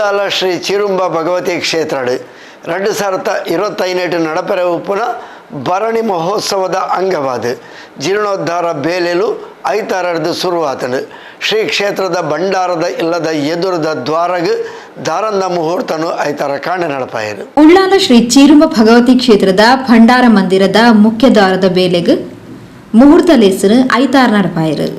ಉಳ್ಳಾಲ ಶ್ರೀ ಚಿರುಂಬ ಭಗವತಿ ಕ್ಷೇತ್ರ 2025 ನಡಪೆರೆ ಉಪ್ಪುನ ಭರಣಿ ಮಹೋತ್ಸವದ ಅಂಗವಾದ ಜೀರ್ಣೋದ್ಧಾರ ಬೇಲೆಲು ಐತಾರದ್ದು ಶುರುವಾತನು ಶ್ರೀ ಕ್ಷೇತ್ರದ ಭಂಡಾರದ ಇಲ್ಲದ ಎದುರದ ದ್ವಾರಗ ದಾರಂದ ಮುಹೂರ್ತನು ಐತಾರ ಕಾಂಡ ನಡಪಾಯರು ಉಳ್ಳಾಲ ಶ್ರೀ ಚಿರುಂಬ ಭಗವತಿ ಕ್ಷೇತ್ರದ ಭಂಡಾರ ಮಂದಿರದ ಮುಖ್ಯ ದ್ವಾರದ ಬೇಲೆಗೆ ಮುಹೂರ್ತ ಲೇಸನು ಐತಾರ ನಡಪಾಯರು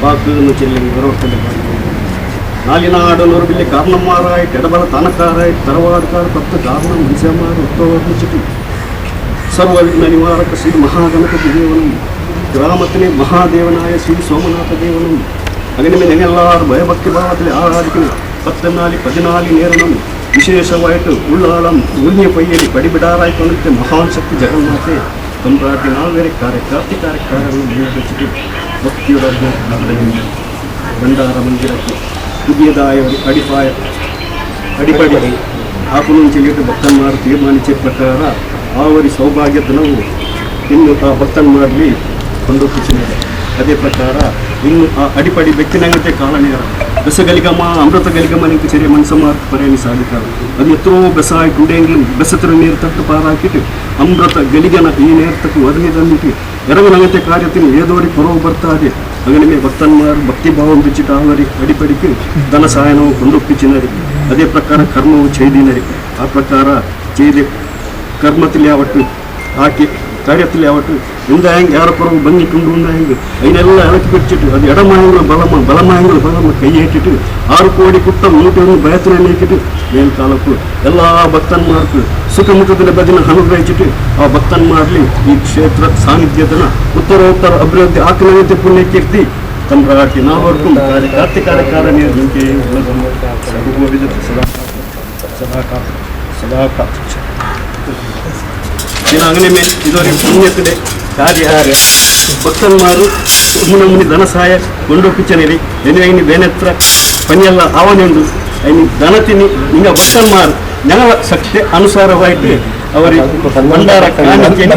വാക്കുകൾ ചെല്ലും ഇവരോട്ടല്ലേ നാലിനാട് നൂറുപിള്ളി കാരണന്മാരായിട്ട് ഇടപെട തനക്കാരായിട്ട് തറവാടുകാർ 10 കാരണ മനുഷ്യന്മാർ ഒത്തോർമ്മിച്ചിട്ട് സർവ്വവിഘ്ന നിവാരക ശ്രീ മഹാഗണപതി ദേവനും ഗ്രാമത്തിലെ മഹാദേവനായ ശ്രീ സോമനാഥ ദേവനും അങ്ങനെ ഞങ്ങളെല്ലാവരും ഭയഭക്തിഭാവത്തിൽ ആരാധിക്കുന്ന 14 നേരണം വിശേഷമായിട്ട് ഉള്ളാളം ഊഞ്ഞ പയ്യലി പടിപിടാറായി കൊണ്ടിട്ട് മഹാൻ ശക്തി ജഗന്നാഥെ തമ്പ്രാട്ടി നാളുവരെക്കാരെ കാർത്തിക്കാരക്കാരെന്ന് വെച്ചിട്ട് ഭക്തിയുടെ ഭണ്ഡാര മന്ദിരത്തിൽ പുതിയതായ ഒരു അടിപടി ആക്കുന്നു ചെല്ലിട്ട് ഭക്തന്മാർ തീരുമാനിച്ച ಪ್ರಕಾರ ಆ ಒಂದು ಸೌಭಾಗ್ಯ ದಿನವು ಇನ್ನು ಆ ಭಕ್ತನ್ಮಾರಲ್ಲಿ ಕೊಂಡೊಪ್ಪಿಸಿದ್ದಾರೆ. ಅದೇ ಪ್ರಕಾರ ಇನ್ನು ಆ ಅಡಿಪಡಿ ಬೆಕ್ಕಿನಂತೆ ಕಾಲನೇರ ಬೆಸಗಲಿಗಮ್ಮ ಅಮೃತಗಲಿಗಮ್ಮ ನಿಂತು ചെറിയ മനുഷ്യന്മാർക്ക് പറയാൻ സാധിക്കാറ്. അത് എത്രയോ ബസ്സായിട്ടുണ്ടെങ്കിലും ബസ്സത്ര നീർ തട്ട് പാറാക്കിയിട്ട് അമൃത ഗലികന ഈ നേരത്തേക്ക് ഒതുങ്ങി തന്നിട്ട് ഇറങ്ങുന്നങ്ങനത്തെ കാര്യത്തിന് ഏതോടി കുറവ് ಬರ್ತಾದೆ. അങ്ങനെ ഭക്തന്മാർ ഭക്തിഭാവം വെച്ചിട്ട് ആ ഒരു അടിപ്പടിക്ക് ധനസഹായവും കൊണ്ടൊപ്പിച്ചിനരി. അതേ പ്രಕಾರ ಕರ್ಮವು ചെയ്തിനരി. ಆ ಪ್ರಕಾರ ചെയ്ത് കർമ്മത്തിലാവട്ടെ ആക്കി കാര്യത്തിലാവട്ടെ എന്തായെങ്കിൽ ഏറെക്കുറവ് ഭംഗിക്കൊണ്ടുണ്ടായെങ്കിൽ അതിനെല്ലാം ഇളക്കി പിടിച്ചിട്ട് അത് ഇടമായങ്ങളും ബലമായങ്ങളും ബലം കൈയേറ്റിട്ട് 6 ಕೋಟಿ കുട്ടം 101 ഭയത്തിനേക്കിട്ട് മേൽക്കാലത്ത് എല്ലാ ഭക്തന്മാർക്ക് സുഖമുഖത്തിന്റെ ഭജന അനുഗ്രഹിച്ചിട്ട് ആ ഭക്തന്മാരിൽ ഈ ക്ഷേത്ര സാന്നിധ്യത്തിന് ഉത്തരോത്തര അഭിവൃദ്ധി ആക്കുന്നതിന്റെ പുണ്യകീർത്തി തമ്പ്രാട്ടി നാവർക്കും കാർത്തികാരക്കാരനെ അങ്ങനെ ഇതൊരു പുണ്യത്തിന്റെ ಕಾರ್ಯಾರ ಭಕ್ತನ್ಮಾರು ಮುನಿ ಧನ ಸಹಾಯ ಕೊಂಡೊಪ್ಪಿಚನೇರಿ ಎನ್ನಿ ಬೇನೆತ್ರ ಪನಿಯಲ್ಲ ಆವನೆಂದು ಐನಿ ಧನ ತಿನ್ನಿ ಹಿಂಗ ಭಕ್ತನ್ಮಾರು ഞങ്ങള ശക്തി അനുസാരമായിട്ട് അവർ ഭണ്ഡാര കാണിച്ച്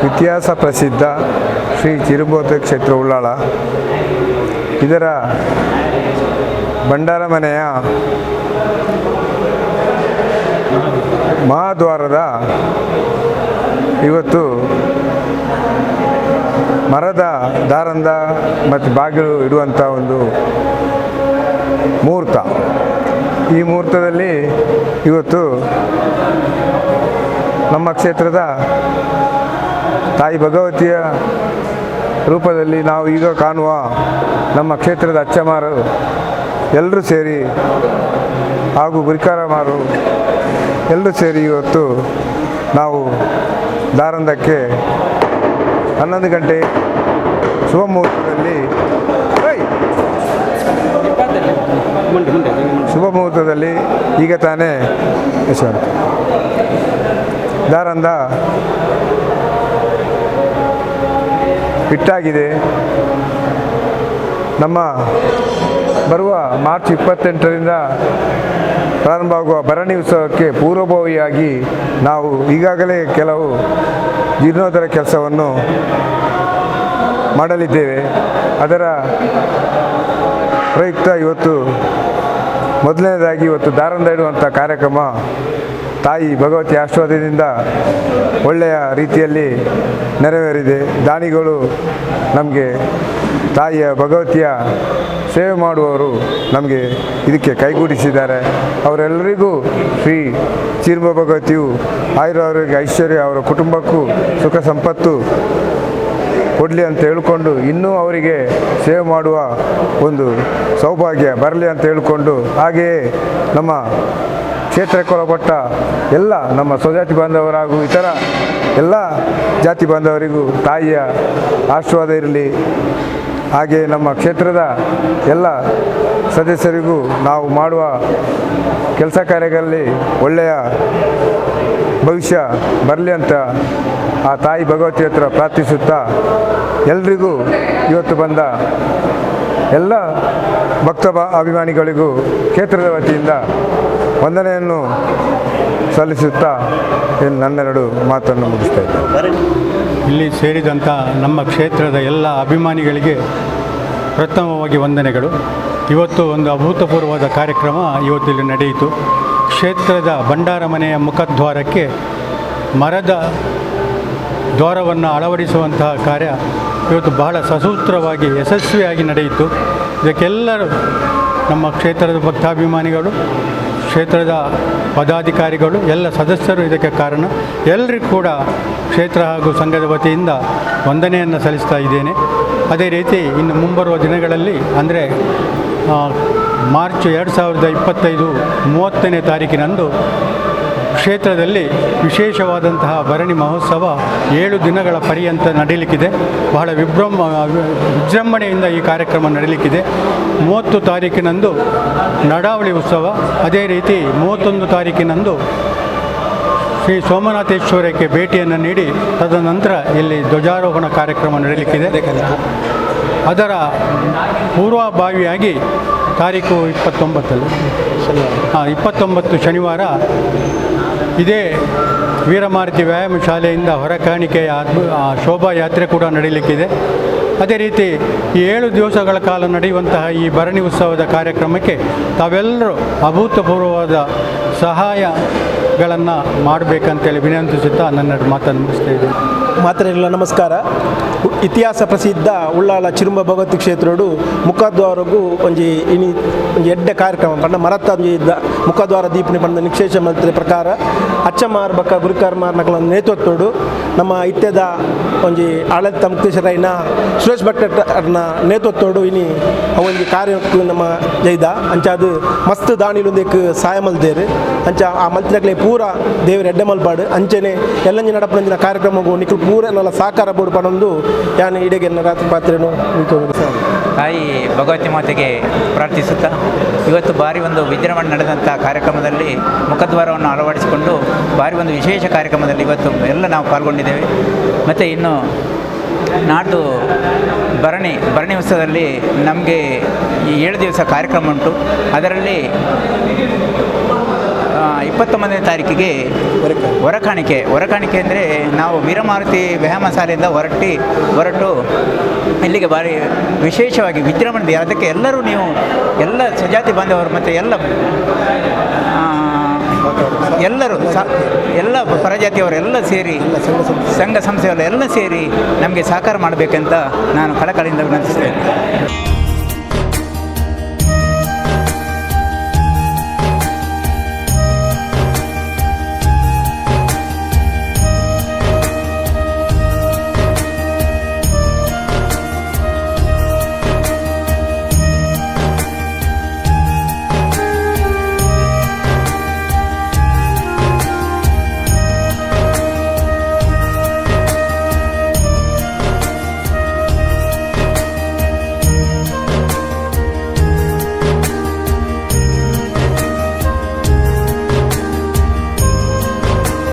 ಇತಿಹಾಸ ಪ್ರಸಿದ್ಧ ಶ್ರೀ ಚಿರುಬೋತೆ ಕ್ಷೇತ್ರ ಉಳ್ಳಾಳ ಇದರ ಭಂಡಾರ ಮನೆಯ ಮಹಾದ್ವಾರದ ಇವತ್ತು ಮರದ ದಾರಂದ ಮತ್ತು ಬಾಗಿಲು ಇಡುವಂಥ ಒಂದು ಮುಹೂರ್ತ. ಈ ಮುಹೂರ್ತದಲ್ಲಿ ಇವತ್ತು ನಮ್ಮ ಕ್ಷೇತ್ರದ ತಾಯಿ ಭಗವತಿಯ ರೂಪದಲ್ಲಿ ನಾವು ಈಗ ಕಾಣುವ ನಮ್ಮ ಕ್ಷೇತ್ರದ ಅಚ್ಚಮಾರು ಎಲ್ಲರೂ ಸೇರಿ ಹಾಗೂ ಗುರಿಕಾರಮಾರು ಎಲ್ಲರೂ ಸೇರಿ ಇವತ್ತು ನಾವು ದಾರಂದಕ್ಕೆ 11 ಗಂಟೆ ಶುಭ ಮುಹೂರ್ತದಲ್ಲಿ ಈಗ ತಾನೇ ದಾರಂದ ಇಟ್ಟಾಗಿದೆ. ನಮ್ಮ ಬರುವ ಮಾರ್ಚ್ 28ರಿಂದ ಪ್ರಾರಂಭವಾಗುವ ಭರಣಿ ಉತ್ಸವಕ್ಕೆ ಪೂರ್ವಭಾವಿಯಾಗಿ ನಾವು ಈಗಾಗಲೇ ಕೆಲವು ಜೀರ್ಣೋದ್ಧಾರ ಕೆಲಸವನ್ನು ಮಾಡಲಿದ್ದೇವೆ. ಅದರ ಪ್ರಯುಕ್ತ ಇವತ್ತು ಮೊದಲನೇದಾಗಿ ಇವತ್ತು ದಾರಂದ ಇಡುವಂಥ ಕಾರ್ಯಕ್ರಮ ತಾಯಿ ಭಗವತಿ ಆಶೀರ್ವಾದದಿಂದ ಒಳ್ಳೆಯ ರೀತಿಯಲ್ಲಿ ನೆರವೇರಿದೆ. ದಾನಿಗಳು ನಮಗೆ ತಾಯಿಯ ಭಗವತಿಯ ಸೇವೆ ಮಾಡುವವರು ನಮಗೆ ಇದಕ್ಕೆ ಕೈಗೂಡಿಸಿದ್ದಾರೆ. ಅವರೆಲ್ಲರಿಗೂ ಶ್ರೀ ಚಿರುಮ ಭಗವತಿಯು ಆಯುರಾರೋಗ್ಯ ಐಶ್ವರ್ಯ ಅವರ ಕುಟುಂಬಕ್ಕೂ ಸುಖ ಸಂಪತ್ತು ಕೊಡಲಿ ಅಂತ ಹೇಳಿಕೊಂಡು ಇನ್ನೂ ಅವರಿಗೆ ಸೇವೆ ಮಾಡುವ ಒಂದು ಸೌಭಾಗ್ಯ ಬರಲಿ ಅಂತ ಹೇಳಿಕೊಂಡು, ಹಾಗೆಯೇ ನಮ್ಮ ಕ್ಷೇತ್ರಕ್ಕೆ ಒಳಪಟ್ಟ ಎಲ್ಲ ನಮ್ಮ ಸ್ವಜಾತಿ ಬಾಂಧವರು ಹಾಗೂ ಇತರ ಎಲ್ಲ ಜಾತಿ ಬಾಂಧವರಿಗೂ ತಾಯಿಯ ಆಶೀರ್ವಾದ ಇರಲಿ. ಹಾಗೆ ನಮ್ಮ ಕ್ಷೇತ್ರದ ಎಲ್ಲ ಸದಸ್ಯರಿಗೂ ನಾವು ಮಾಡುವ ಕೆಲಸ ಕಾರ್ಯಗಳಲ್ಲಿ ಒಳ್ಳೆಯ ಭವಿಷ್ಯ ಬರಲಿ ಅಂತ ಆ ತಾಯಿ ಭಗವತಿ ಹತ್ರ ಪ್ರಾರ್ಥಿಸುತ್ತಾ, ಎಲ್ರಿಗೂ ಇವತ್ತು ಬಂದ ಎಲ್ಲ ಭಕ್ತ ಅಭಿಮಾನಿಗಳಿಗೂ ಕ್ಷೇತ್ರದ ವತಿಯಿಂದ ವಂದನೆಯನ್ನು ಸಲ್ಲಿಸುತ್ತಾ ನನ್ನೆರಡು ಮಾತನ್ನು ಮುಗಿಸ್ತಾ ಇದ್ದೇನೆ. ಇಲ್ಲಿ ಸೇರಿದಂಥ ನಮ್ಮ ಕ್ಷೇತ್ರದ ಎಲ್ಲ ಅಭಿಮಾನಿಗಳಿಗೆ ಪ್ರಥಮವಾಗಿ ವಂದನೆಗಳು. ಇವತ್ತು ಒಂದು ಅಭೂತಪೂರ್ವವಾದ ಕಾರ್ಯಕ್ರಮ ಇವತ್ತಿಲ್ಲಿ ನಡೆಯಿತು. ಕ್ಷೇತ್ರದ ಭಂಡಾರ ಮನೆಯ ಮುಖದ್ವಾರಕ್ಕೆ ಮರದ ದ್ವಾರವನ್ನು ಅಳವಡಿಸುವಂತಹ ಕಾರ್ಯ ಇವತ್ತು ಬಹಳ ಸಸೂತ್ರವಾಗಿ ಯಶಸ್ವಿಯಾಗಿ ನಡೆಯಿತು. ಇದಕ್ಕೆಲ್ಲರೂ ನಮ್ಮ ಕ್ಷೇತ್ರದ ಭಕ್ತಾಭಿಮಾನಿಗಳು, ಕ್ಷೇತ್ರದ ಪದಾಧಿಕಾರಿಗಳು, ಎಲ್ಲ ಸದಸ್ಯರು ಇದಕ್ಕೆ ಕಾರಣ. ಎಲ್ಲರಿಗೂ ಕೂಡ ಕ್ಷೇತ್ರ ಹಾಗೂ ಸಂಘದ ವತಿಯಿಂದ ವಂದನೆಯನ್ನು ಸಲ್ಲಿಸ್ತಾ ಇದ್ದೇನೆ. ಅದೇ ರೀತಿ ಇನ್ನು ಮುಂಬರುವ ದಿನಗಳಲ್ಲಿ ಅಂದರೆ ಮಾರ್ಚ್ 2025 30ನೇ ತಾರೀಕಿನಂದು ಕ್ಷೇತ್ರದಲ್ಲಿ ವಿಶೇಷವಾದಂತಹ ಭರಣಿ ಮಹೋತ್ಸವ 7 ದಿನಗಳ ಪರ್ಯಂತ ನಡೆಯಲಿಕ್ಕಿದೆ. ಬಹಳ ವಿಜೃಂಭಣೆಯಿಂದ ಈ ಕಾರ್ಯಕ್ರಮ ನಡೆಯಲಿಕ್ಕಿದೆ. 30 ತಾರೀಕಿನಂದು ನಡಾವಳಿ ಉತ್ಸವ, ಅದೇ ರೀತಿ 31 ತಾರೀಕಿನಂದು ಶ್ರೀ ಸೋಮನಾಥೇಶ್ವರಕ್ಕೆ ಭೇಟಿಯನ್ನು ನೀಡಿ ತದನಂತರ ಇಲ್ಲಿ ಧ್ವಜಾರೋಹಣ ಕಾರ್ಯಕ್ರಮ ನಡೆಯಲಿಕ್ಕಿದೆ. ಅದರ ಪೂರ್ವಭಾವಿಯಾಗಿ ತಾರೀಕು 29 ಶನಿವಾರ ಇದೇ ವೀರಮಾರುತಿ ವ್ಯಾಯಾಮ ಶಾಲೆಯಿಂದ ಹೊರಕಾಣಿಕೆಯ ಶೋಭಾಯಾತ್ರೆ ಕೂಡ ನಡೆಯಲಿಕ್ಕಿದೆ. ಅದೇ ರೀತಿ ಈ 7 ದಿವಸಗಳ ಕಾಲ ನಡೆಯುವಂತಹ ಈ ಭರಣಿ ಉತ್ಸವದ ಕಾರ್ಯಕ್ರಮಕ್ಕೆ ತಾವೆಲ್ಲರೂ ಅಭೂತಪೂರ್ವವಾದ ಸಹಾಯಗಳನ್ನು ಮಾಡಬೇಕಂತೇಳಿ ವಿನಂತಿಸುತ್ತಾ ನನ್ನ ಮಾತನ್ನು ಮುಗಿಸ್ತಾ ಇದ್ದೇನೆ. ಮಾತರೆಲ್ಲ ನಮಸ್ಕಾರ. ಇತಿಹಾಸ ಪ್ರಸಿದ್ಧ ಉಳ್ಳಾಳ ಚಿರುಮ ಭಗವತಿ ಕ್ಷೇತ್ರಡು ಮುಖದ್ವಾರಗೂ ಒಂಜಿ ಎಡ್ಡೆ ಕಾರ್ಯಕ್ರಮ ಪಂಡ ಮರತ್ತ ಮುಖದ್ವಾರ ದೀಪಣಿ ಪಂಡ ನಿಕ್ಷೇಷ ಮಂತ್ರಿ ಪ್ರಕಾರ ಅಚ್ಚಮಾರ್ ಬಕ್ಕ ಗುರುಕಾರ್ಮಾರ್ ನಕಲ ನೇತೃತ್ವಡು ನಮ್ಮ ಇತ್ಯದ ಒಂಜಿ ಆಡಳಿತ ಮುಕ್ತೇಶ್ವರೈನ ಸುರೇಶ್ ಭಟ್ಟರ್ನ ನೇತೃತ್ವಡು ಇನಿ ಒಂಜಿ ಕಾರ್ಯಕ್ಕೆ ನಮ್ಮ ಜೈದ ಅಂಚಾದು ಮಸ್ತ್ ದಾಣಿಲೊಂದಿಗೆ ಸಹಾಯ ಮಲ್ದೇರು ಅಂಚ ಆ ಮಂತ್ರಿಗಳೇ ಪೂರ ದೇವರ ಎಡ್ಡೆ ಮಲ್ಪಾಡು ಅಂಚನೆ ಎಲ್ಲಂಜಿ ನಡಪಂಜಿನ ಕಾರ್ಯಕ್ರಮಗೂ ನಿಖಲು ಪೂರ ಎಲ್ಲ ಸಾಕಾರ ಬೋಡು ಪಡೊಂದು ಯಾನು ಇಡೆಗೆ ರಾತ್ರಿ ಪಾತ್ರೆನು ತಾಯಿ ಭಗವತಿ ಮಾತೆಗೆ ಪ್ರಾರ್ಥಿಸುತ್ತಾ ಇವತ್ತು ಭಾರಿ ಒಂದು ವಿಜೃಂಭಣೆ ನಡೆದಂಥ ಕಾರ್ಯಕ್ರಮದಲ್ಲಿ ಮುಖದ್ವಾರವನ್ನು ಅಳವಡಿಸಿಕೊಂಡು ಭಾರಿ ಒಂದು ವಿಶೇಷ ಕಾರ್ಯಕ್ರಮದಲ್ಲಿ ಇವತ್ತು ಎಲ್ಲ ನಾವು ಪಾಲ್ಗೊಂಡಿದ್ದೇವೆ. ಮತ್ತು ಇನ್ನು ನಾಡ್ದು ಭರಣಿ ಉತ್ಸವದಲ್ಲಿ ನಮಗೆ ಈ 7 ದಿವಸ ಕಾರ್ಯಕ್ರಮ ಉಂಟು. ಅದರಲ್ಲಿ 29ನೇ ತಾರೀಕಿಗೆ ಹೊರಕಾಣಿಕೆ ಅಂದರೆ ನಾವು ವೀರಮಾರುತಿ ವ್ಯಾಯಾಮ ಶಾಲೆಯಿಂದ ಹೊರಟು ಇಲ್ಲಿಗೆ ಭಾರಿ ವಿಶೇಷವಾಗಿ ವಿಜೃಂಭಣೆ. ಅದಕ್ಕೆ ಎಲ್ಲರೂ ನೀವು ಎಲ್ಲ ಸ್ವಜಾತಿ ಬಾಂಧವರು ಮತ್ತು ಎಲ್ಲರೂ ಎಲ್ಲ ಪರಜಾತಿಯವರೆಲ್ಲ ಸೇರಿ ಸಂಘ ಸಂಸ್ಥೆಯವರೆಲ್ಲ ಸೇರಿ ನಮಗೆ ಸಹಕಾರ ಮಾಡಬೇಕಂತ ನಾನು ಕಳಕಳಿಯಿಂದ ವಿನಂತಿಸ್ತೇನೆ.